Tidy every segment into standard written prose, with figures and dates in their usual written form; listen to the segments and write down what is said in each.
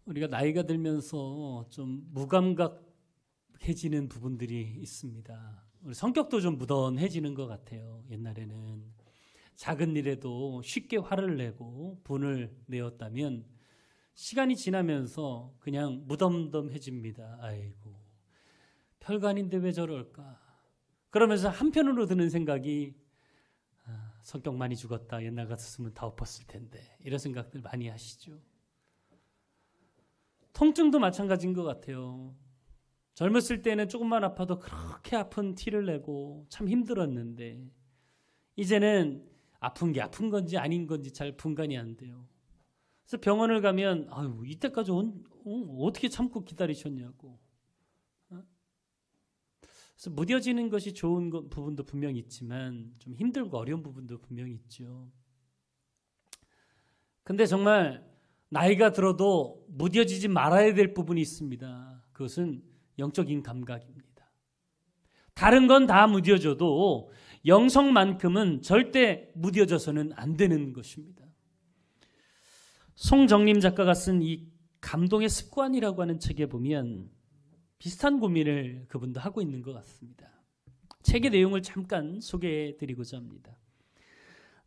우리가 나이가 들면서 좀 무감각해지는 부분들이 있습니다. 우리 성격도 좀 무던해지는 것 같아요. 옛날에는 작은 일에도 쉽게 화를 내고 분을 내었다면 시간이 지나면서 그냥 무덤덤해집니다. 아이고, 별거 아닌데 왜 저럴까? 그러면서 한편으로 드는 생각이 성격 많이 죽었다. 옛날 같았으면 다 엎었을 텐데. 이런 생각들 많이 하시죠. 통증도 마찬가지인 것 같아요. 젊었을 때는 조금만 아파도 그렇게 아픈 티를 내고 참 힘들었는데 이제는 아픈 게 아픈 건지 아닌 건지 잘 분간이 안 돼요. 그래서 병원을 가면 아유, 이때까지 어떻게 참고 기다리셨냐고. 그래서 무뎌지는 것이 좋은 부분도 분명히 있지만 좀 힘들고 어려운 부분도 분명히 있죠. 근데 정말 나이가 들어도 무뎌지지 말아야 될 부분이 있습니다. 그것은 영적인 감각입니다. 다른 건 다 무뎌져도 영성만큼은 절대 무뎌져서는 안 되는 것입니다. 송정림 작가가 쓴 이 감동의 습관이라고 하는 책에 보면 비슷한 고민을 그분도 하고 있는 것 같습니다. 책의 내용을 잠깐 소개해 드리고자 합니다.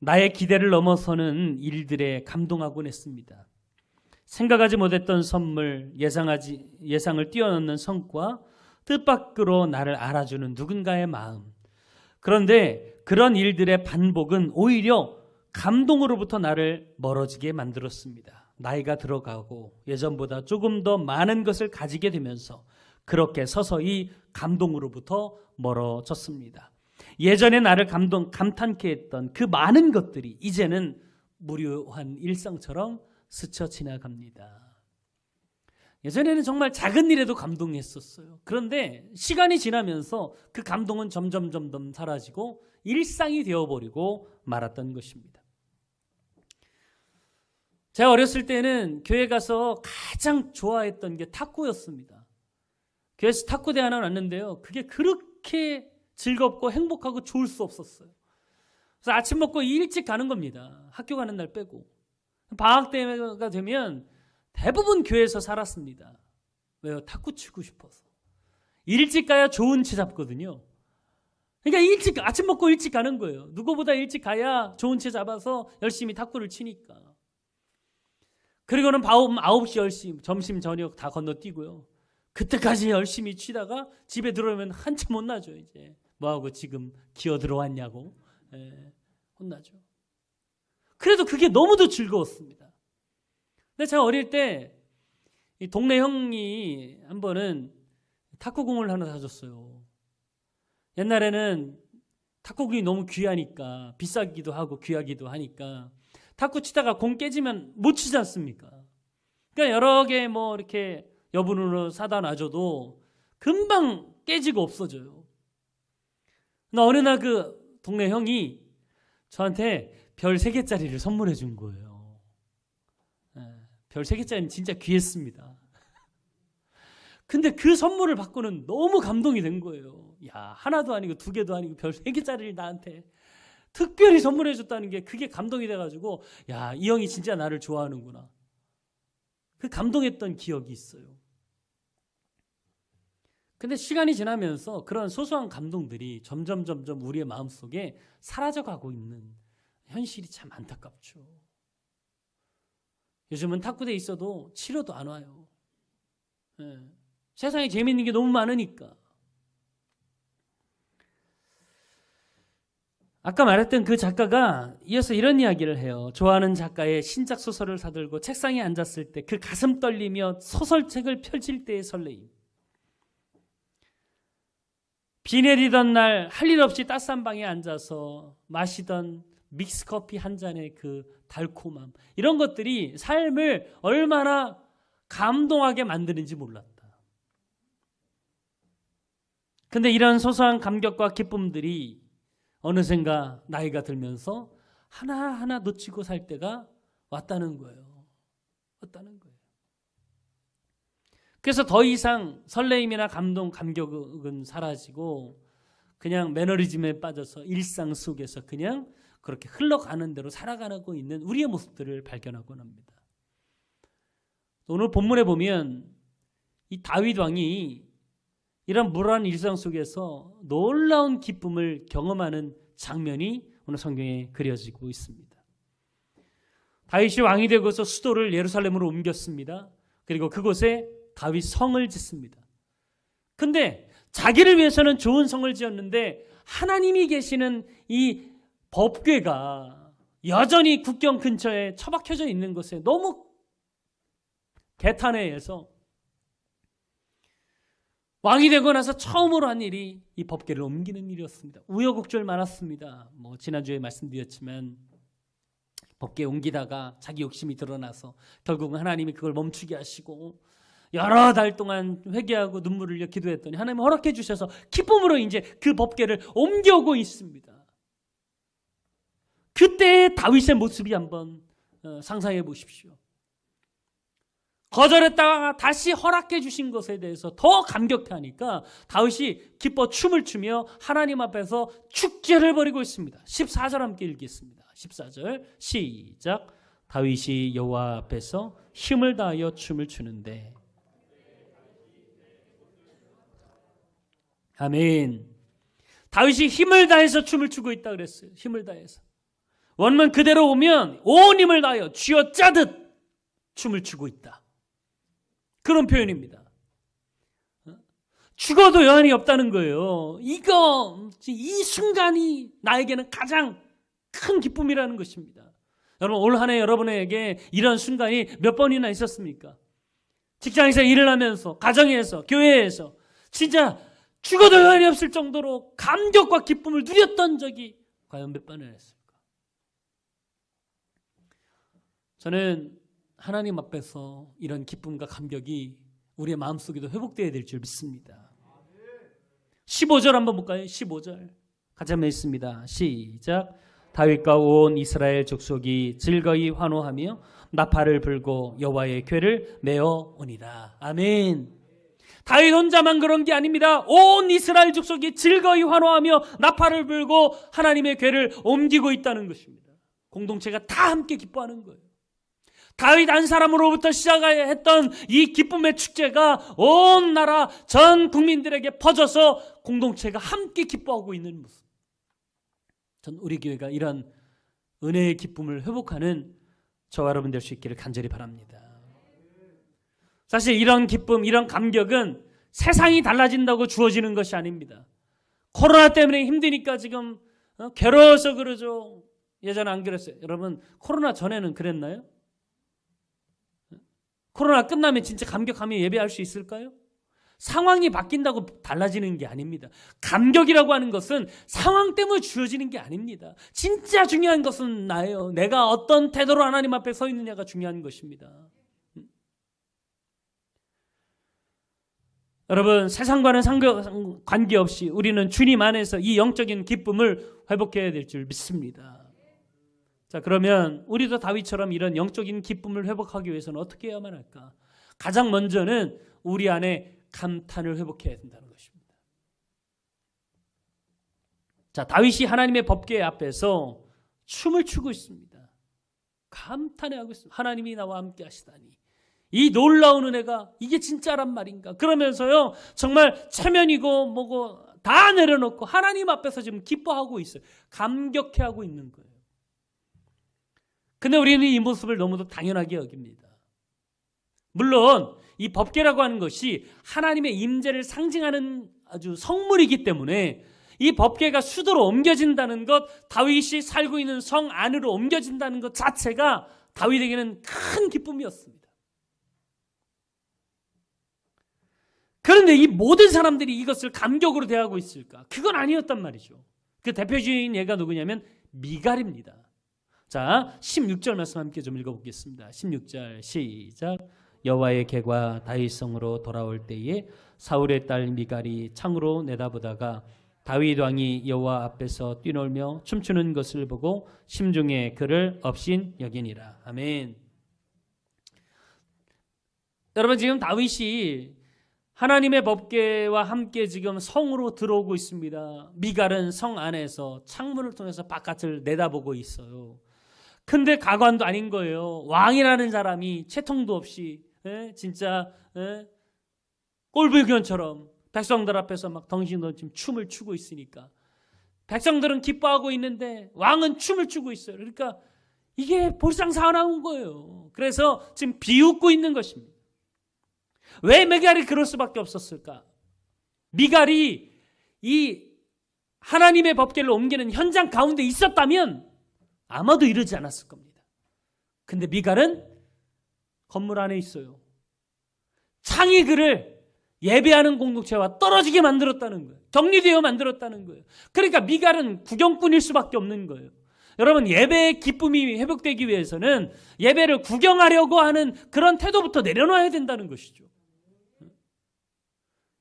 나의 기대를 넘어서는 일들에 감동하곤 했습니다. 생각하지 못했던 선물, 예상을 뛰어넘는 성과, 뜻밖으로 나를 알아주는 누군가의 마음. 그런데 그런 일들의 반복은 오히려 감동으로부터 나를 멀어지게 만들었습니다. 나이가 들어가고 예전보다 조금 더 많은 것을 가지게 되면서 그렇게 서서히 감동으로부터 멀어졌습니다. 예전에 나를 감탄케 했던 그 많은 것들이 이제는 무료한 일상처럼 스쳐 지나갑니다. 예전에는 정말 작은 일에도 감동했었어요. 그런데 시간이 지나면서 그 감동은 점점 사라지고 일상이 되어버리고 말았던 것입니다. 제가 어렸을 때는 교회 가서 가장 좋아했던 게 탁구였습니다. 교회에서 탁구 대회가 왔는데요. 그게 그렇게 즐겁고 행복하고 좋을 수 없었어요. 그래서 아침 먹고 일찍 가는 겁니다. 학교 가는 날 빼고. 방학 때가 되면 대부분 교회에서 살았습니다. 왜요? 탁구 치고 싶어서. 일찍 가야 좋은 채 잡거든요. 그러니까 아침 먹고 일찍 가는 거예요. 누구보다 일찍 가야 좋은 채 잡아서 열심히 탁구를 치니까. 그리고는 밤 9시, 10시, 점심, 저녁 다 건너뛰고요. 그때까지 열심히 치다가 집에 들어오면 한참 혼나죠. 이제 뭐하고 지금 기어 들어왔냐고. 혼나죠. 그래도 그게 너무도 즐거웠습니다. 근데 제가 어릴 때 이 동네 형이 한 번은 탁구공을 하나 사줬어요. 옛날에는 탁구공이 너무 귀하니까, 비싸기도 하고 귀하기도 하니까 탁구 치다가 공 깨지면 못 치지 않습니까? 그러니까 여러 개 뭐 이렇게 여분으로 사다 놔줘도 금방 깨지고 없어져요. 근데 어느 날 그 동네 형이 저한테 별 3개짜리를 선물해 준 거예요. 별 3개짜리는 진짜 귀했습니다. 근데 그 선물을 받고는 너무 감동이 된 거예요. 야, 하나도 아니고 2개도 아니고 별 3개짜리를 나한테 특별히 선물해 줬다는 게 그게 감동이 돼가지고 야, 이 형이 진짜 나를 좋아하는구나. 그 감동했던 기억이 있어요. 근데 시간이 지나면서 그런 소소한 감동들이 점점 우리의 마음속에 사라져가고 있는 현실이 참 안타깝죠. 요즘은 탁구대에 있어도 치러도 안 와요. 세상에 재미있는 게 너무 많으니까. 아까 말했던 그 작가가 이어서 이런 이야기를 해요. 좋아하는 작가의 신작 소설을 사들고 책상에 앉았을 때 그 가슴 떨리며 소설책을 펼칠 때의 설레임. 비 내리던 날 할 일 없이 따스한 방에 앉아서 마시던 믹스커피 한 잔의 그 달콤함, 이런 것들이 삶을 얼마나 감동하게 만드는지 몰랐다. 근데 이런 소소한 감격과 기쁨들이 어느샌가 나이가 들면서 하나하나 놓치고 살 때가 왔다는 거예요. 그래서 더 이상 설레임이나 감동, 감격은 사라지고 그냥 매너리즘에 빠져서 일상 속에서 그냥 그렇게 흘러가는 대로 살아가고 있는 우리의 모습들을 발견하곤 합니다. 오늘 본문에 보면 이 다윗 왕이 이런 불안한 일상 속에서 놀라운 기쁨을 경험하는 장면이 오늘 성경에 그려지고 있습니다. 다윗이 왕이 되고서 수도를 예루살렘으로 옮겼습니다. 그리고 그곳에 다윗 성을 짓습니다. 근데 자기를 위해서는 좋은 성을 지었는데 하나님이 계시는 이 법궤가 여전히 국경 근처에 처박혀져 있는 것에 너무 개탄해해서 왕이 되고 나서 처음으로 한 일이 이 법궤를 옮기는 일이었습니다. 우여곡절 많았습니다. 지난주에 말씀드렸지만 법궤 옮기다가 자기 욕심이 드러나서 결국은 하나님이 그걸 멈추게 하시고 여러 달 동안 회개하고 눈물을 흘려 기도했더니 하나님이 허락해 주셔서 기쁨으로 이제 그 법궤를 옮겨오고 있습니다. 그때의 다윗의 모습이 한번 상상해 보십시오. 거절했다가 다시 허락해 주신 것에 대해서 더 감격해하니까 다윗이 기뻐 춤을 추며 하나님 앞에서 축제를 벌이고 있습니다. 14절 함께 읽겠습니다. 14절 시작. 다윗이 여호와 앞에서 힘을 다하여 춤을 추는데. 아멘. 다윗이 힘을 다해서 춤을 추고 있다 그랬어요. 힘을 다해서. 원문 그대로 오면 온 힘을 다하여 쥐어짜듯 춤을 추고 있다. 그런 표현입니다. 죽어도 여한이 없다는 거예요. 이 순간이 나에게는 가장 큰 기쁨이라는 것입니다. 여러분, 올 한 해 여러분에게 이런 순간이 몇 번이나 있었습니까? 직장에서 일을 하면서, 가정에서, 교회에서 진짜 죽어도 여한이 없을 정도로 감격과 기쁨을 누렸던 적이 과연 몇 번이나 했을까? 저는 하나님 앞에서 이런 기쁨과 감격이 우리의 마음속에도 회복되어야 될 줄 믿습니다. 15절 한번 볼까요? 15절 같이 한번 읽습니다. 시작. 다윗과 온 이스라엘 족속이 즐거이 환호하며 나팔을 불고 여호와의 궤를 메어 오니라. 아멘. 다윗 혼자만 그런 게 아닙니다. 온 이스라엘 족속이 즐거이 환호하며 나팔을 불고 하나님의 궤를 옮기고 있다는 것입니다. 공동체가 다 함께 기뻐하는 거예요. 다윗 한 사람으로부터 시작했던 이 기쁨의 축제가 온 나라 전 국민들에게 퍼져서 공동체가 함께 기뻐하고 있는 모습. 전 우리 교회가 이런 은혜의 기쁨을 회복하는 저와 여러분 될 수 있기를 간절히 바랍니다. 사실 이런 기쁨, 이런 감격은 세상이 달라진다고 주어지는 것이 아닙니다. 코로나 때문에 힘드니까 지금 괴로워서 그러죠. 예전에 안 그랬어요. 여러분, 코로나 전에는 그랬나요? 코로나 끝나면 진짜 감격하며 예배할 수 있을까요? 상황이 바뀐다고 달라지는 게 아닙니다. 감격이라고 하는 것은 상황 때문에 주어지는 게 아닙니다. 진짜 중요한 것은 나예요. 내가 어떤 태도로 하나님 앞에 서 있느냐가 중요한 것입니다. 여러분, 세상과는 관계없이 우리는 주님 안에서 이 영적인 기쁨을 회복해야 될 줄 믿습니다. 자, 그러면 우리도 다윗처럼 이런 영적인 기쁨을 회복하기 위해서는 어떻게 해야만 할까? 가장 먼저는 우리 안에 감탄을 회복해야 된다는 것입니다. 자, 다윗이 하나님의 법궤 앞에서 춤을 추고 있습니다. 감탄해하고 있습니다. 하나님이 나와 함께 하시다니. 이 놀라운 은혜가 이게 진짜란 말인가? 그러면서요, 정말 체면이고 뭐고 다 내려놓고 하나님 앞에서 지금 기뻐하고 있어요. 감격해하고 있는 거예요. 근데 우리는 이 모습을 너무도 당연하게 여깁니다. 물론 이 법궤라고 하는 것이 하나님의 임재를 상징하는 아주 성물이기 때문에 이 법궤가 수도로 옮겨진다는 것, 다윗이 살고 있는 성 안으로 옮겨진다는 것 자체가 다윗에게는 큰 기쁨이었습니다. 그런데 이 모든 사람들이 이것을 감격으로 대하고 있을까? 그건 아니었단 말이죠. 그 대표적인 예가 누구냐면 미갈입니다. 자, 16절 말씀 함께 좀 읽어보겠습니다. 16절 시작. 여호와의 궤가 다윗성으로 돌아올 때에 사울의 딸 미갈이 창으로 내다보다가 다윗 왕이 여호와 앞에서 뛰놀며 춤추는 것을 보고 심중에 그를 업신 여기니라. 아멘. 여러분, 지금 다윗이 하나님의 법궤와 함께 지금 성으로 들어오고 있습니다. 미갈은 성 안에서 창문을 통해서 바깥을 내다보고 있어요. 근데 가관도 아닌 거예요. 왕이라는 사람이 채통도 없이 진짜 꼴불견처럼 백성들 앞에서 막 덩신덩신 춤을 추고 있으니까 백성들은 기뻐하고 있는데 왕은 춤을 추고 있어요. 그러니까 이게 볼상사나운 거예요. 그래서 지금 비웃고 있는 것입니다. 왜 미갈이 그럴 수밖에 없었을까? 미갈이 이 하나님의 법궤를 옮기는 현장 가운데 있었다면 아마도 이러지 않았을 겁니다. 근데 미갈은 건물 안에 있어요. 창이 그를 예배하는 공동체와 떨어지게 만들었다는 거예요. 격리되어 만들었다는 거예요. 그러니까 미갈은 구경꾼일 수밖에 없는 거예요. 여러분, 예배의 기쁨이 회복되기 위해서는 예배를 구경하려고 하는 그런 태도부터 내려놔야 된다는 것이죠.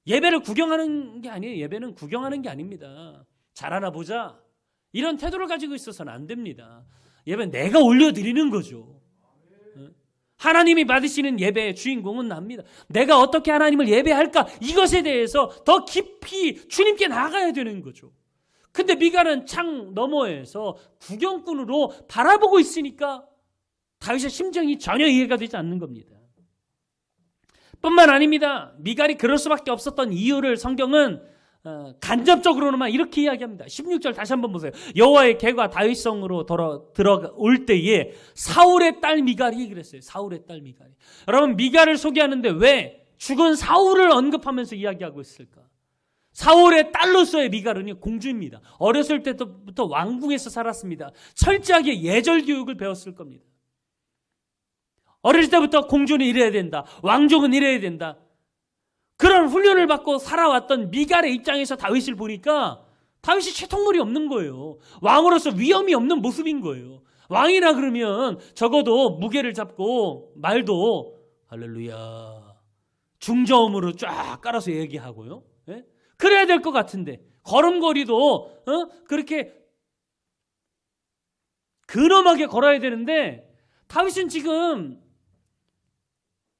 예배를 구경하는 게 아니에요. 예배는 구경하는 게 아닙니다. 잘하나 보자, 이런 태도를 가지고 있어서는 안 됩니다. 예배는 내가 올려드리는 거죠. 하나님이 받으시는 예배의 주인공은 납니다. 내가 어떻게 하나님을 예배할까, 이것에 대해서 더 깊이 주님께 나아가야 되는 거죠. 근데 미갈은 창 너머에서 구경꾼으로 바라보고 있으니까 다윗의 심정이 전혀 이해가 되지 않는 겁니다. 뿐만 아닙니다. 미갈이 그럴 수밖에 없었던 이유를 성경은 간접적으로만 이렇게 이야기합니다. 16절 다시 한번 보세요. 여호와의 개가 다윗성으로 들어올 때에 사울의 딸 미갈이 그랬어요. 사울의 딸 미갈이. 여러분, 미갈을 소개하는데 왜 죽은 사울을 언급하면서 이야기하고 있을까? 사울의 딸로서의 미갈은 공주입니다. 어렸을 때부터 왕궁에서 살았습니다. 철저하게 예절 교육을 배웠을 겁니다. 어릴 때부터 공주는 이래야 된다, 왕족은 이래야 된다, 그런 훈련을 받고 살아왔던 미갈의 입장에서 다윗을 보니까 다윗이 채통물이 없는 거예요. 왕으로서 위험이 없는 모습인 거예요. 왕이라 그러면 적어도 무게를 잡고 말도 할렐루야 중저음으로 쫙 깔아서 얘기하고요. 예? 그래야 될 것 같은데 걸음걸이도 그렇게 근엄하게 걸어야 되는데 다윗은 지금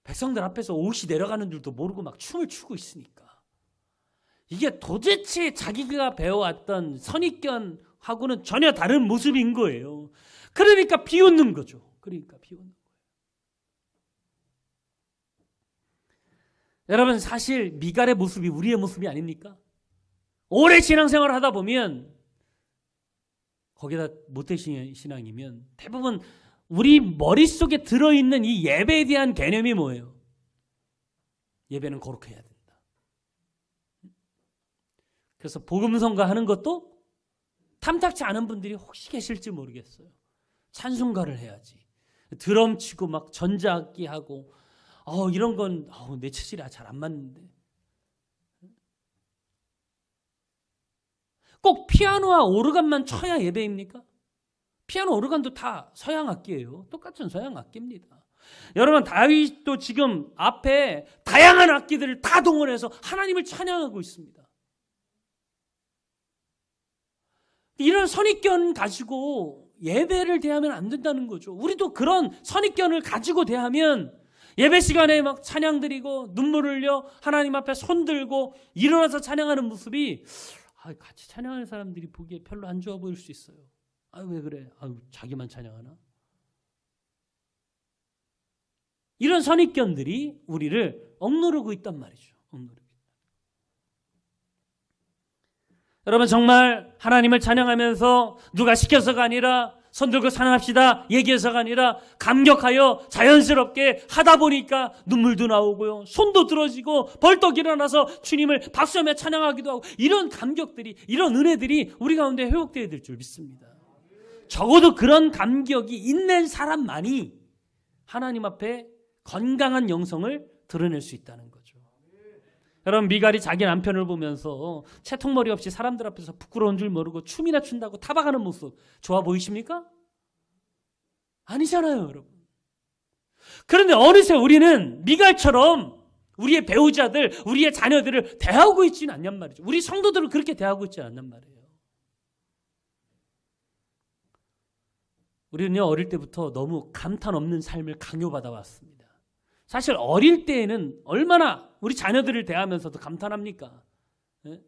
백성들 앞에서 옷이 내려가는 줄도 모르고 막 춤을 추고 있으니까 이게 도대체 자기가 배워왔던 선입견하고는 전혀 다른 모습인 거예요. 그러니까 비웃는 거죠. 그러니까 비웃는 거예요. 여러분, 사실 미갈의 모습이 우리의 모습이 아닙니까? 오래 신앙생활을 하다 보면, 거기다 모태신앙이면 대부분 우리 머릿속에 들어있는 이 예배에 대한 개념이 뭐예요? 예배는 거룩해야 된다. 그래서 복음성가 하는 것도 탐탁치 않은 분들이 혹시 계실지 모르겠어요. 찬송가를 해야지, 드럼 치고 막 전자악기 하고 이런 건 내 체질이 잘 안 맞는데, 꼭 피아노와 오르간만 쳐야 예배입니까? 피아노, 오르간도 다 서양 악기예요. 똑같은 서양 악기입니다. 여러분, 다윗도 지금 앞에 다양한 악기들을 다 동원해서 하나님을 찬양하고 있습니다. 이런 선입견 가지고 예배를 대하면 안 된다는 거죠. 우리도 그런 선입견을 가지고 대하면 예배 시간에 막 찬양 드리고 눈물 흘려 하나님 앞에 손 들고 일어나서 찬양하는 모습이 같이 찬양하는 사람들이 보기에 별로 안 좋아 보일 수 있어요. 왜 그래? 자기만 찬양하나? 이런 선입견들이 우리를 억누르고 있단 말이죠. 여러분, 정말 하나님을 찬양하면서 누가 시켜서가 아니라 손들고 찬양합시다 얘기해서가 아니라 감격하여 자연스럽게 하다 보니까 눈물도 나오고요, 손도 들어지고 벌떡 일어나서 주님을 박수하며 찬양하기도 하고, 이런 감격들이, 이런 은혜들이 우리 가운데 회복되어야 될 줄 믿습니다. 적어도 그런 감격이 있는 사람만이 하나님 앞에 건강한 영성을 드러낼 수 있다는 거죠. 여러분, 미갈이 자기 남편을 보면서 채통머리 없이 사람들 앞에서 부끄러운 줄 모르고 춤이나 춘다고 타박하는 모습 좋아 보이십니까? 아니잖아요, 여러분. 그런데 어느새 우리는 미갈처럼 우리의 배우자들, 우리의 자녀들을 대하고 있지는 않냔 말이죠. 우리 성도들을 그렇게 대하고 있지 않냔 말이에요. 우리는요, 어릴 때부터 너무 감탄 없는 삶을 강요받아 왔습니다. 사실 어릴 때에는 얼마나 우리 자녀들을 대하면서도 감탄합니까? 예?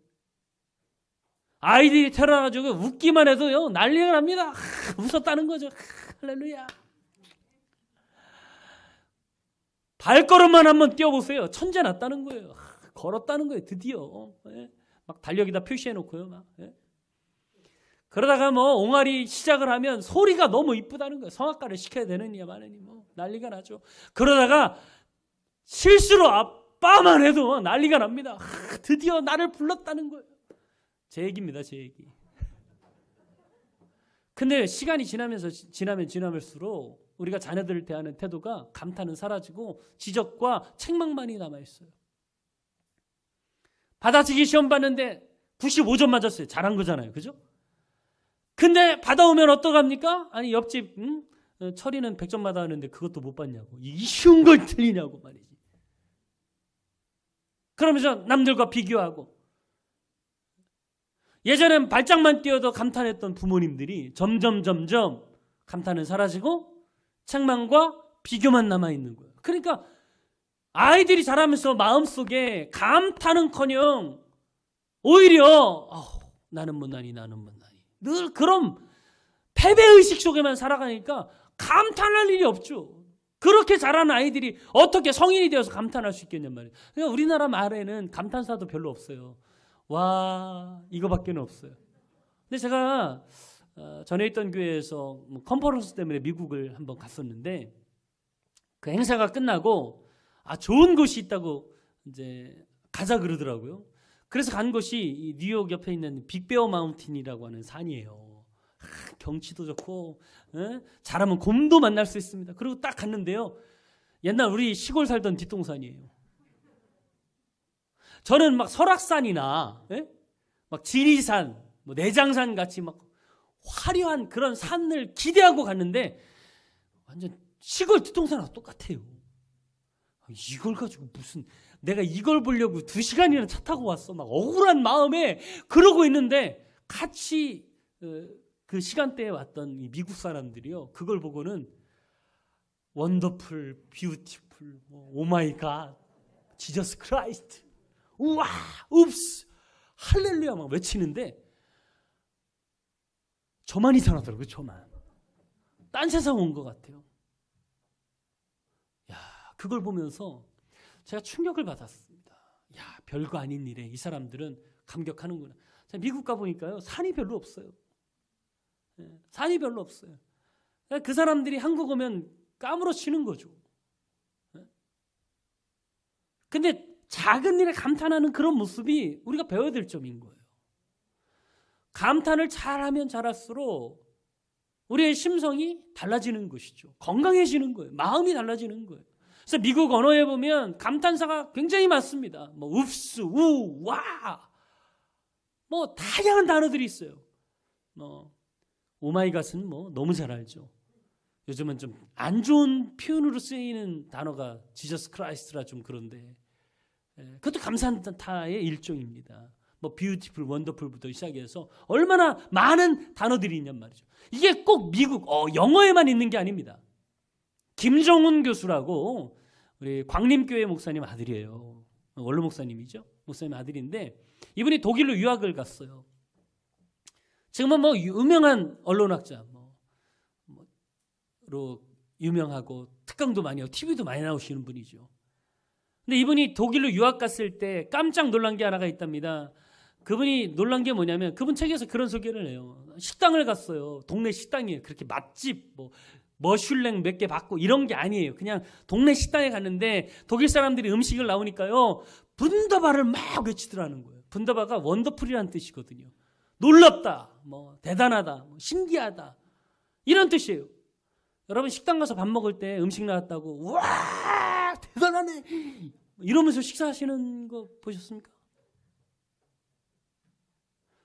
아이들이 태어나가지고 웃기만 해도요 난리가 납니다. 웃었다는 거죠. 할렐루야. 발걸음만 한번 뛰어보세요. 천재 났다는 거예요. 걸었다는 거예요. 드디어. 예? 막 달력에다 표시해놓고요. 막. 예? 그러다가 뭐 옹알이 시작을 하면 소리가 너무 이쁘다는 거예요. 성악가를 시켜야 되느니 마느니 뭐 난리가 나죠. 그러다가 실수로 아빠만 해도 난리가 납니다. 드디어 나를 불렀다는 거예요. 제 얘기입니다. 제 얘기. 근데 시간이 지나면수록 우리가 자녀들을 대하는 태도가 감탄은 사라지고 지적과 책망만이 남아있어요. 받아치기 시험 봤는데 95점 맞았어요. 잘한 거잖아요. 그죠? 근데 받아오면 어떡합니까? 아니 옆집 철이는 100점 받아왔는데 그것도 못 받냐고. 이 쉬운 걸 틀리냐고 말이지. 그러면서 남들과 비교하고. 예전엔 발짝만 뛰어도 감탄했던 부모님들이 점점 감탄은 사라지고 책망과 비교만 남아있는 거예요. 그러니까 아이들이 자라면서 마음속에 감탄은커녕 오히려 나는 못나니 늘 그런 패배의식 속에만 살아가니까 감탄할 일이 없죠. 그렇게 자란 아이들이 어떻게 성인이 되어서 감탄할 수 있겠냔 말이에요. 그러니까 우리나라 말에는 감탄사도 별로 없어요. 와, 이거밖에 없어요. 근데 제가 전에 있던 교회에서 컨퍼런스 때문에 미국을 한번 갔었는데 그 행사가 끝나고 좋은 곳이 있다고 이제 가자 그러더라고요. 그래서 간 곳이 이 뉴욕 옆에 있는 빅베어 마운틴이라고 하는 산이에요. 경치도 좋고 잘하면 곰도 만날 수 있습니다. 그리고 딱 갔는데요. 옛날 우리 시골 살던 뒷동산이에요. 저는 막 설악산이나 막 지리산, 뭐 내장산 같이 막 화려한 그런 산을 기대하고 갔는데 완전 시골 뒷동산하고 똑같아요. 이걸 가지고 무슨 내가 이걸 보려고 2시간이나 차 타고 왔어. 막 억울한 마음에 그러고 있는데 같이 그 시간대에 왔던 이 미국 사람들이요. 그걸 보고는 원더풀, 뷰티풀, 오 마이 갓, 지저스 크라이스트, 우와, 읍스, 할렐루야 막 외치는데 저만 이상하더라고요. 저만. 딴 세상 온 것 같아요. 야, 그걸 보면서 제가 충격을 받았습니다. 야, 별거 아닌 일에 이 사람들은 감격하는구나. 제가 미국 가보니까요. 산이 별로 없어요. 산이 별로 없어요. 그 사람들이 한국 오면 까무러치는 거죠. 근데 작은 일에 감탄하는 그런 모습이 우리가 배워야 될 점인 거예요. 감탄을 잘하면 잘할수록 우리의 심성이 달라지는 것이죠. 건강해지는 거예요. 마음이 달라지는 거예요. 그래서 미국 언어에 보면 감탄사가 굉장히 많습니다. 뭐 읍스, 우, 와, 뭐 다양한 단어들이 있어요. 오마이갓은 뭐 너무 잘 알죠. 요즘은 좀 안 좋은 표현으로 쓰이는 단어가 지저스 크라이스트라 좀 그런데 그것도 감탄사의 일종입니다. 뭐 뷰티풀, 원더풀부터 시작해서 얼마나 많은 단어들이 있냔 말이죠. 이게 꼭 미국 영어에만 있는 게 아닙니다. 김정훈 교수라고 우리 광림교회 목사님 아들이에요. 원로 목사님이죠. 목사님 아들인데 이분이 독일로 유학을 갔어요. 지금은 뭐 유명한 언론학자 로 유명하고 특강도 많이 하고 TV도 많이 나오시는 분이죠. 근데 이분이 독일로 유학 갔을 때 깜짝 놀란 게 하나가 있답니다. 그분이 놀란 게 뭐냐면 그분 책에서 그런 소개를 해요. 식당을 갔어요. 동네 식당이에요. 그렇게 맛집 머슐랭 몇 개 받고 이런 게 아니에요. 그냥 동네 식당에 갔는데 독일 사람들이 음식을 나오니까요. 분더바를 막 외치더라는 거예요. 분더바가 원더풀이라는 뜻이거든요. 놀랍다, 뭐 대단하다, 뭐 신기하다 이런 뜻이에요. 여러분 식당 가서 밥 먹을 때 음식 나왔다고 와 대단하네 이러면서 식사하시는 거 보셨습니까?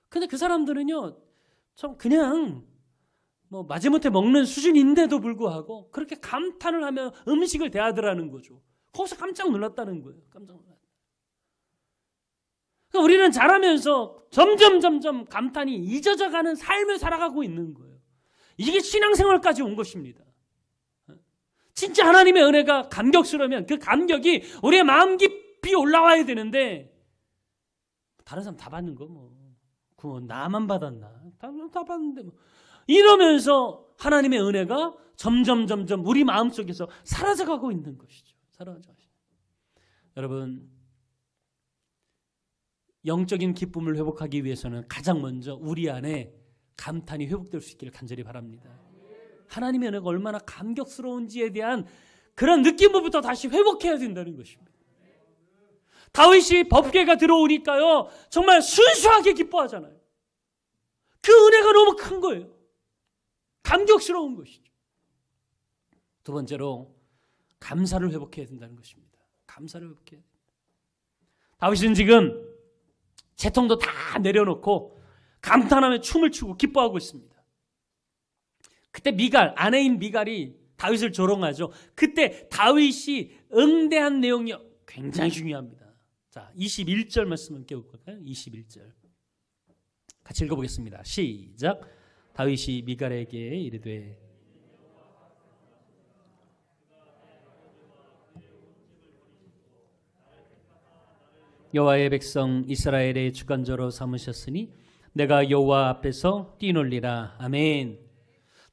근데 그 사람들은요 참 그냥 뭐 마지못해 먹는 수준인데도 불구하고 그렇게 감탄을 하며 음식을 대하더라는 거죠. 거기서 깜짝 놀랐다는 거예요. 깜짝 놀랐다. 그러니까 우리는 자라면서 점점 감탄이 잊어져가는 삶을 살아가고 있는 거예요. 이게 신앙생활까지 온 것입니다. 진짜 하나님의 은혜가 감격스러우면 그 감격이 우리의 마음 깊이 올라와야 되는데 다른 사람 다 받는 거 구원 나만 받았나? 다 받는데 이러면서 하나님의 은혜가 점점 우리 마음속에서 사라져가고 있는 것이죠. 살아가죠. 여러분, 영적인 기쁨을 회복하기 위해서는 가장 먼저 우리 안에 감탄이 회복될 수 있기를 간절히 바랍니다. 하나님의 은혜가 얼마나 감격스러운지에 대한 그런 느낌부터 다시 회복해야 된다는 것입니다. 다윗이 법궤가 들어오니까요, 정말 순수하게 기뻐하잖아요. 그 은혜가 너무 큰 거예요. 감격스러운 것이죠. 두 번째로 감사를 회복해야 된다는 것입니다. 감사를 회복해야 됩니다. 다윗은 지금 채통도 다 내려놓고 감탄하며 춤을 추고 기뻐하고 있습니다. 그때 미갈, 아내인 미갈이 다윗을 조롱하죠. 그때 다윗이 응대한 내용이 굉장히 중요합니다. 자, 21절 말씀 함께 볼까요? 21절 같이 읽어보겠습니다. 시작. 다윗이 미갈에게 이르되 여호와의 백성 이스라엘의 주관자로 삼으셨으니 내가 여호와 앞에서 뛰놀리라. 아멘.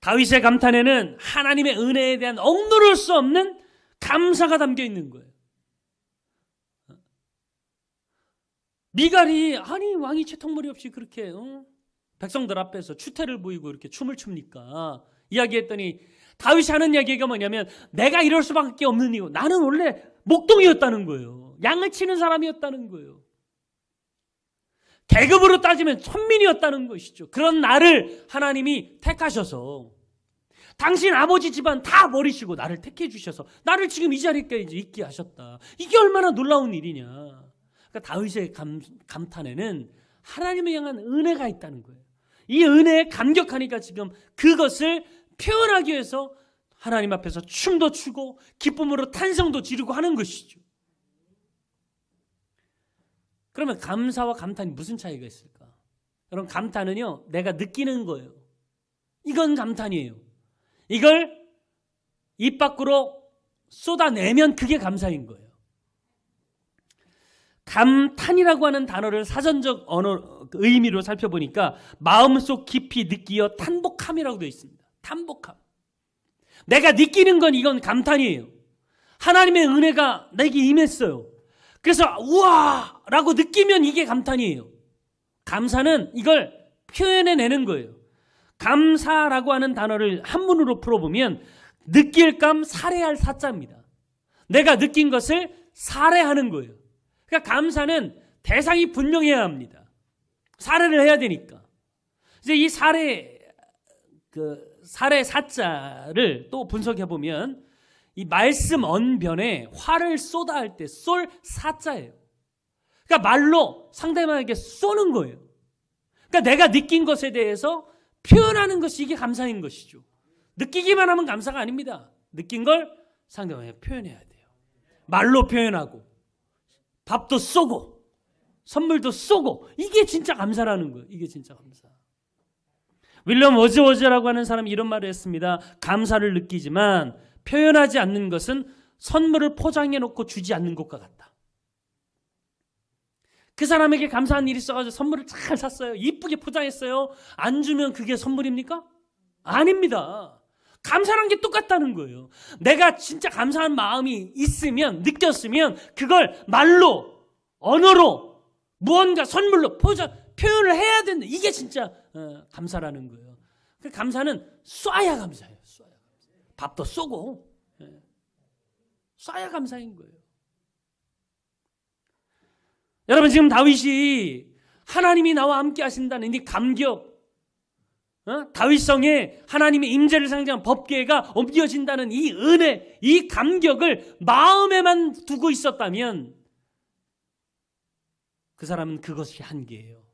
다윗의 감탄에는 하나님의 은혜에 대한 억누를 수 없는 감사가 담겨 있는 거예요. 미갈이 아니 왕이 채통머리 없이 그렇게 백성들 앞에서 추태를 보이고 이렇게 춤을 춥니까? 이야기했더니 다윗이 하는 이야기가 뭐냐면 내가 이럴 수밖에 없는 이유, 나는 원래 목동이었다는 거예요. 양을 치는 사람이었다는 거예요. 계급으로 따지면 천민이었다는 것이죠. 그런 나를 하나님이 택하셔서 당신 아버지 집안 다 버리시고 나를 택해 주셔서 나를 지금 이 자리에 있게 하셨다. 이게 얼마나 놀라운 일이냐. 그러니까 다윗의 감탄에는 하나님을 향한 은혜가 있다는 거예요. 이 은혜에 감격하니까 지금 그것을 표현하기 위해서 하나님 앞에서 춤도 추고 기쁨으로 탄성도 지르고 하는 것이죠. 그러면 감사와 감탄이 무슨 차이가 있을까? 여러분, 감탄은요, 내가 느끼는 거예요. 이건 감탄이에요. 이걸 입 밖으로 쏟아내면 그게 감사인 거예요. 감탄이라고 하는 단어를 사전적 언어 의미로 살펴보니까 마음속 깊이 느끼어 탄복함이라고 되어 있습니다. 탄복함. 내가 느끼는 건 이건 감탄이에요. 하나님의 은혜가 내게 임했어요. 그래서 우와 라고 느끼면 이게 감탄이에요. 감사는 이걸 표현해내는 거예요. 감사라고 하는 단어를 한문으로 풀어보면 느낄 감 살해할 사자입니다. 내가 느낀 것을 살해하는 거예요. 그러니까 감사는 대상이 분명해야 합니다. 살해를 해야 되니까. 이제 이 살해 사자를 또 분석해 보면 이 말씀 언변에 화를 쏟아 할 때 쏠 사자예요. 그러니까 말로 상대방에게 쏘는 거예요. 그러니까 내가 느낀 것에 대해서 표현하는 것이 이게 감사인 것이죠. 느끼기만 하면 감사가 아닙니다. 느낀 걸 상대방에게 표현해야 돼요. 말로 표현하고 밥도 쏘고 선물도 쏘고 이게 진짜 감사라는 거예요. 이게 진짜 감사. 윌리엄 워즈워즈라고 하는 사람이 이런 말을 했습니다. 감사를 느끼지만 표현하지 않는 것은 선물을 포장해 놓고 주지 않는 것과 같다. 그 사람에게 감사한 일이 있어가지고 선물을 잘 샀어요. 이쁘게 포장했어요. 안 주면 그게 선물입니까? 아닙니다. 감사란 게 똑같다는 거예요. 내가 진짜 감사한 마음이 있으면, 느꼈으면 그걸 말로, 언어로, 무언가 선물로 표현을 해야 된다. 이게 진짜 감사라는 거예요. 그 감사는 쏴야 감사예요. 쏴야 감사. 밥도 쏘고 쏴야 감사인 거예요. 여러분, 지금 다윗이 하나님이 나와 함께 하신다는 이 감격, 다윗성에 하나님의 임재를 상징한 법궤가 옮겨진다는 이 은혜, 이 감격을 마음에만 두고 있었다면 그 사람은 그것이 한계예요.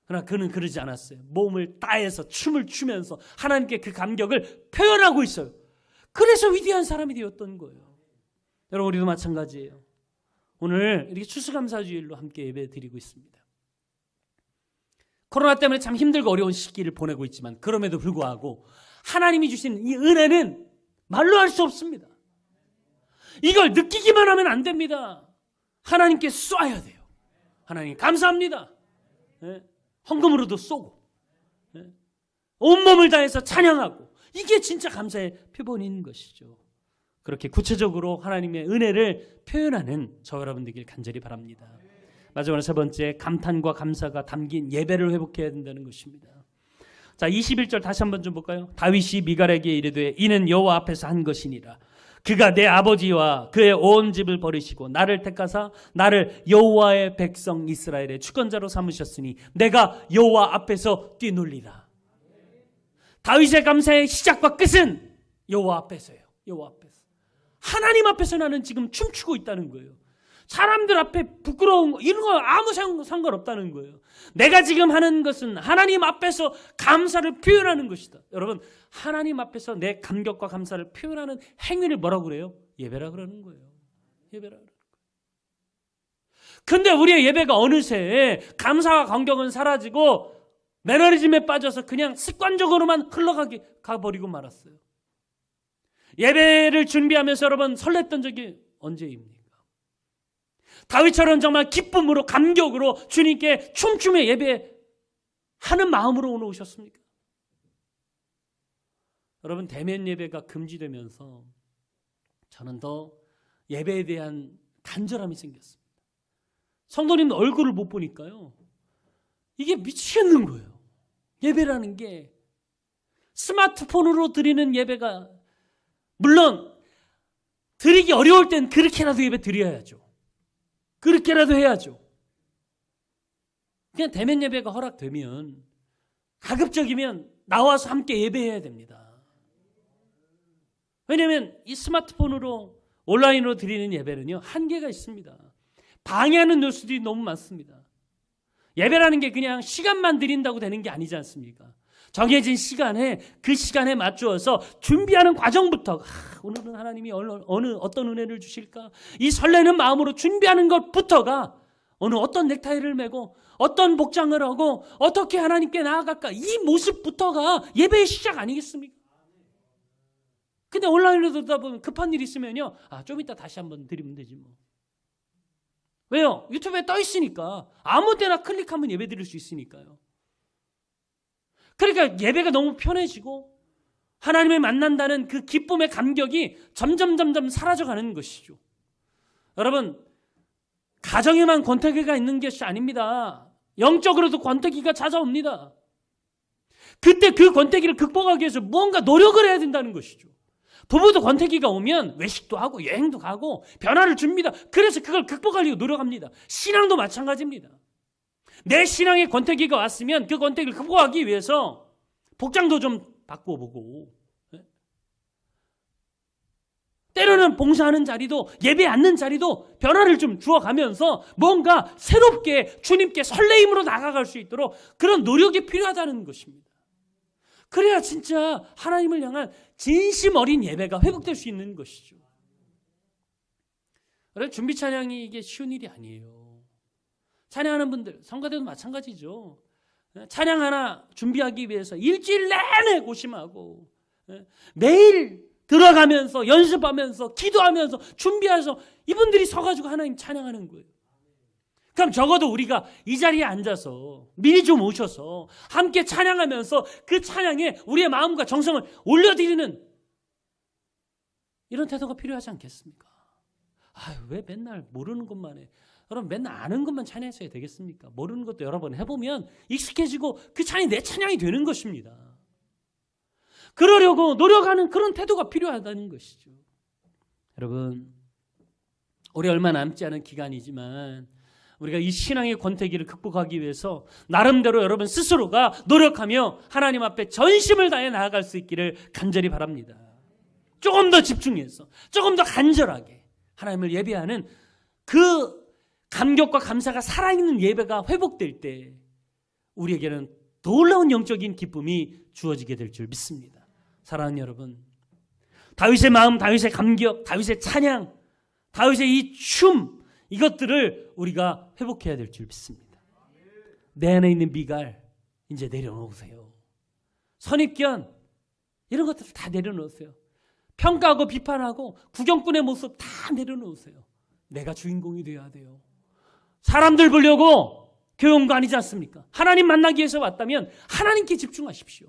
그러나 그는 그러지 않았어요. 몸을 따해서 춤을 추면서 하나님께 그 감격을 표현하고 있어요. 그래서 위대한 사람이 되었던 거예요. 여러분, 우리도 마찬가지예요. 오늘 이렇게 추수감사주일로 함께 예배 드리고 있습니다. 코로나 때문에 참 힘들고 어려운 시기를 보내고 있지만 그럼에도 불구하고 하나님이 주신 이 은혜는 말로 할 수 없습니다. 이걸 느끼기만 하면 안 됩니다. 하나님께 쏴야 돼요. 하나님 감사합니다. 헌금으로도 쏘고 온몸을 다해서 찬양하고 이게 진짜 감사의 표본인 것이죠. 그렇게 구체적으로 하나님의 은혜를 표현하는 저와 여러분 되길 간절히 바랍니다. 마지막으로 세 번째, 감탄과 감사가 담긴 예배를 회복해야 된다는 것입니다. 자, 21절 다시 한번 좀 볼까요? 다윗이 미갈에게 이르되 이는 여호와 앞에서 한 것이니라. 그가 내 아버지와 그의 온 집을 버리시고 나를 택하사 나를 여호와의 백성 이스라엘의 주권자로 삼으셨으니 내가 여호와 앞에서 뛰놀리라. 다윗의 감사의 시작과 끝은 여호와 앞에서예요. 여호와 앞에서. 하나님 앞에서 나는 지금 춤추고 있다는 거예요. 사람들 앞에 부끄러운 거 이런 거 아무 상관없다는 거예요. 내가 지금 하는 것은 하나님 앞에서 감사를 표현하는 것이다. 여러분, 하나님 앞에서 내 감격과 감사를 표현하는 행위를 뭐라고 그래요? 예배라 그러는 거예요. 예배라 그러는 거예요. 근데 우리의 예배가 어느새 감사와 감격은 사라지고 매너리즘에 빠져서 그냥 습관적으로만 흘러가게 가버리고 말았어요. 예배를 준비하면서 여러분 설렜던 적이 언제입니까? 다윗처럼 정말 기쁨으로 감격으로 주님께 춤추며 예배하는 마음으로 오늘 오셨습니까? 여러분, 대면 예배가 금지되면서 저는 더 예배에 대한 간절함이 생겼습니다. 성도님 얼굴을 못 보니까요, 이게 미치겠는 거예요. 예배라는 게 스마트폰으로 드리는 예배가, 물론 드리기 어려울 땐 그렇게라도 예배 드려야죠. 그렇게라도 해야죠. 그냥 대면 예배가 허락되면, 가급적이면 나와서 함께 예배해야 됩니다. 왜냐하면 이 스마트폰으로 온라인으로 드리는 예배는요, 한계가 있습니다. 방해하는 요소들이 너무 많습니다. 예배라는 게 그냥 시간만 드린다고 되는 게 아니지 않습니까? 정해진 시간에, 그 시간에 맞추어서 준비하는 과정부터, 오늘은 하나님이 어떤 은혜를 주실까? 이 설레는 마음으로 준비하는 것부터가, 오늘 어떤 넥타이를 메고 어떤 복장을 하고 어떻게 하나님께 나아갈까? 이 모습부터가 예배의 시작 아니겠습니까? 근데 온라인으로 듣다 보면 급한 일 있으면요, 좀 이따 다시 한번 드리면 되지 뭐. 왜요? 유튜브에 떠 있으니까. 아무 때나 클릭하면 예배 드릴 수 있으니까요. 그러니까 예배가 너무 편해지고 하나님을 만난다는 그 기쁨의 감격이 점점 사라져가는 것이죠. 여러분, 가정에만 권태기가 있는 것이 아닙니다. 영적으로도 권태기가 찾아옵니다. 그때 그 권태기를 극복하기 위해서 무언가 노력을 해야 된다는 것이죠. 부부도 권태기가 오면 외식도 하고 여행도 가고 변화를 줍니다. 그래서 그걸 극복하려고 노력합니다. 신앙도 마찬가지입니다. 내 신앙의 권태기가 왔으면 그 권태기를 극복하기 위해서 복장도 좀 바꿔보고, 때로는 봉사하는 자리도, 예배 앉는 자리도 변화를 좀 주어가면서 뭔가 새롭게 주님께 설레임으로 나아갈 수 있도록 그런 노력이 필요하다는 것입니다. 그래야 진짜 하나님을 향한 진심 어린 예배가 회복될 수 있는 것이죠. 그래서 준비 찬양이 이게 쉬운 일이 아니에요. 찬양하는 분들, 성가대도 마찬가지죠. 찬양 하나 준비하기 위해서 일주일 내내 고심하고 매일 들어가면서 연습하면서 기도하면서 준비해서 이분들이 서가지고 하나님 찬양하는 거예요. 그럼 적어도 우리가 이 자리에 앉아서 미리 좀 오셔서 함께 찬양하면서 그 찬양에 우리의 마음과 정성을 올려드리는 이런 태도가 필요하지 않겠습니까? 왜 맨날 모르는 것만 해? 여러분, 맨날 아는 것만 찬양했어야 되겠습니까? 모르는 것도 여러 번 해보면 익숙해지고 그 찬양이 내 찬양이 되는 것입니다. 그러려고 노력하는 그런 태도가 필요하다는 것이죠. 여러분, 우리 얼마 남지 않은 기간이지만 우리가 이 신앙의 권태기를 극복하기 위해서 나름대로 여러분 스스로가 노력하며 하나님 앞에 전심을 다해 나아갈 수 있기를 간절히 바랍니다. 조금 더 집중해서, 조금 더 간절하게 하나님을 예배하는 그 감격과 감사가 살아있는 예배가 회복될 때 우리에게는 놀라운 영적인 기쁨이 주어지게 될 줄 믿습니다. 사랑하는 여러분, 다윗의 마음, 다윗의 감격, 다윗의 찬양, 다윗의 이 춤, 이것들을 우리가 회복해야 될 줄 믿습니다. 내 안에 있는 미갈 이제 내려놓으세요. 선입견 이런 것들 다 내려놓으세요. 평가하고 비판하고 구경꾼의 모습 다 내려놓으세요. 내가 주인공이 되어야 돼요. 사람들 보려고 교회 온 거 아니지 않습니까? 하나님 만나기 위해서 왔다면 하나님께 집중하십시오.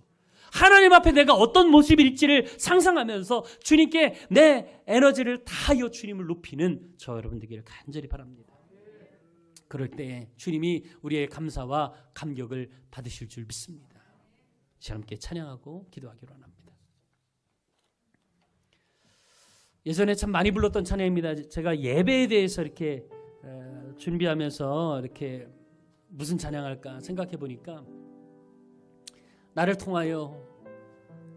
하나님 앞에 내가 어떤 모습일지를 상상하면서 주님께 내 에너지를 다하여 주님을 높이는 저 여러분 되기를 간절히 바랍니다. 그럴 때 주님이 우리의 감사와 감격을 받으실 줄 믿습니다. 함께 찬양하고 기도하기로 합니다. 예전에 참 많이 불렀던 찬양입니다. 제가 예배에 대해서 이렇게 준비하면서 이렇게 무슨 찬양할까 생각해 보니까 나를 통하여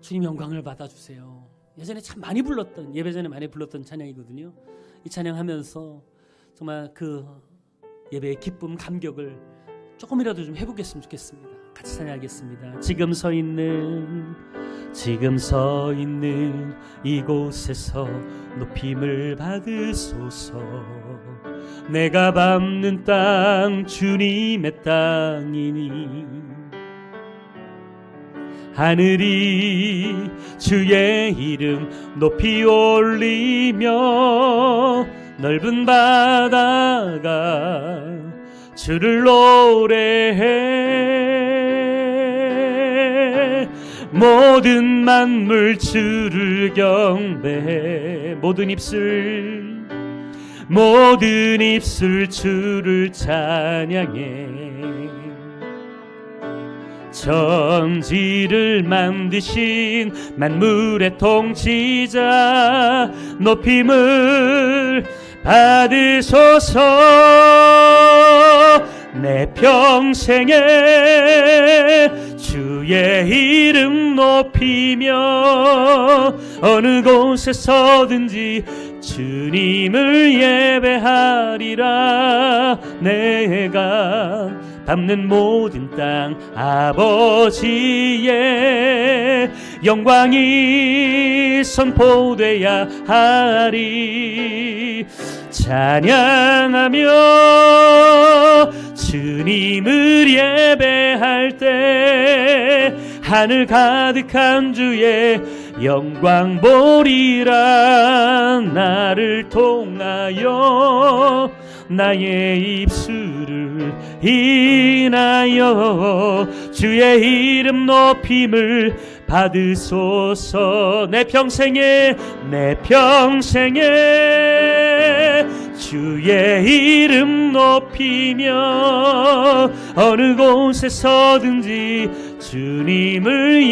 주님 영광을 받아주세요. 예전에 참 많이 불렀던, 예배 전에 많이 불렀던 찬양이거든요. 이 찬양하면서 정말 그 예배의 기쁨, 감격을 조금이라도 좀 해보겠으면 좋겠습니다. 같이 찬양하겠습니다. 지금 서 있는 이곳에서 높임을 받으소서. 내가 밟는 땅 주님의 땅이니 하늘이 주의 이름 높이 올리며 넓은 바다가 주를 노래해. 모든 만물 주를 경배해. 모든 입술 주를 찬양해. 천지를 만드신 만물의 통치자 높임을 받으소서. 내 평생에 주의 이름 높이며 어느 곳에 서든지 주님을 예배하리라. 내가 밟는 모든 땅 아버지의 영광이 선포돼야 하리. 찬양하며 주님을 예배할 때 하늘 가득한 주의 영광 보리라. 나를 통하여 나의 입술을 인하여 주의 이름 높임을 받으소서. 내 평생에 주의 이름 높이며 어느 곳에 서든지 주님을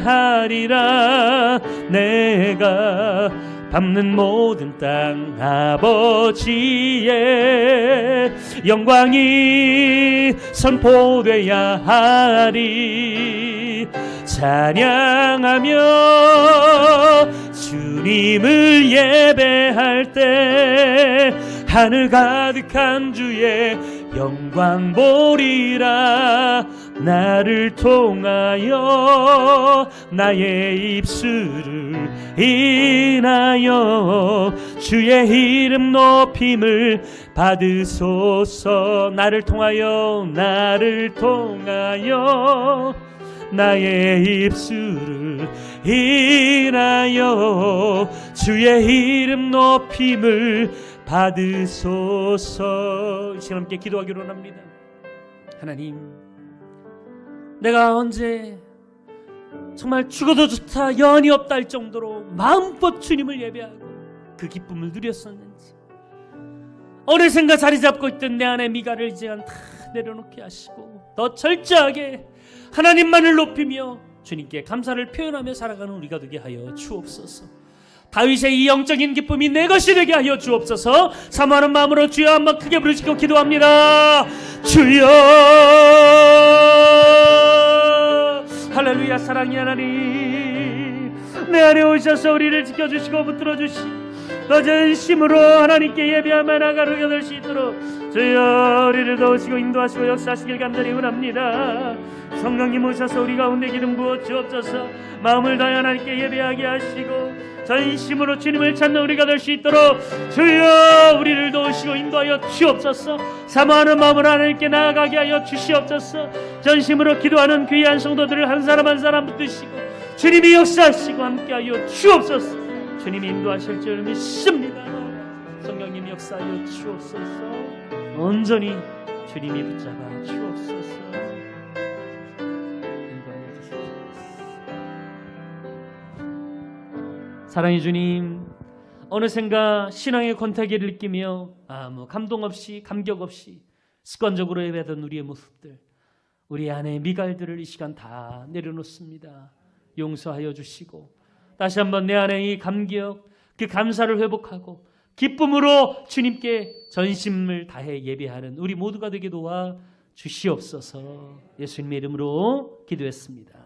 예배하리라. 내가 밟는 모든 땅 아버지의 영광이 선포돼야 하리. 찬양하며 주님을 예배할 때 하늘 가득한 주의 영광 보리라. 나를 통하여 나의 입술을 인하여 주의 이름 높임을 받으소서. 나를 통하여 나의 입술을 인하여 주의 이름 높임을 받으소서. 이 시간 함께 기도하기로 합니다. 하나님, 내가 언제 정말 죽어도 좋다, 여한이 없다 할 정도로 마음껏 주님을 예배하고 그 기쁨을 누렸었는지, 어느샌가 자리 잡고 있던 내 안의 미가를 이제는 다 내려놓게 하시고 더 철저하게 하나님만을 높이며 주님께 감사를 표현하며 살아가는 우리가 되게 하여 주옵소서. 다윗의 이 영적인 기쁨이 내 것이 되게 하여 주옵소서. 사모하는 마음으로 주여 한번 크게 부르시고 기도합니다. 주여. 할렐루야. 사랑의 하나님, 내 안에 오셔서 우리를 지켜주시고 붙들어주시고 더 전심으로 하나님께 예배하며 나아가게 될 수 있도록 주여 우리를 도우시고 인도하시고 역사하시길 간절히 원합니다. 성령님 오셔서 우리 가운데 기름 부어 주옵소서. 마음을 다해 하나님께 예배하게 하시고 전심으로 주님을 찾는 우리가 될 수 있도록 주여 우리를 도우시고 인도하여 주옵소서. 사모하는 마음을 하나님께 나아가게 하여 주시옵소서. 전심으로 기도하는 귀한 성도들을 한 사람 한 사람 붙드시고 주님이 역사하시고 함께하여 주옵소서. 주님이 인도하실 줄 믿습니다. 성령님 역사하여 주옵소서. 온전히 주님이 붙잡아 주옵소서. 인도하여 주시옵소서. 사랑의 주님, 어느샌가 신앙의 권태기를 느끼며 아무 감동 없이 감격 없이 습관적으로 예배하던 우리의 모습들, 우리 안에 미갈들을 이 시간 다 내려놓습니다. 용서하여 주시고 다시 한번 내 안에 이 감격, 그 감사를 회복하고 기쁨으로 주님께 전심을 다해 예배하는 우리 모두가 되게 도와 주시옵소서. 예수님의 이름으로 기도했습니다.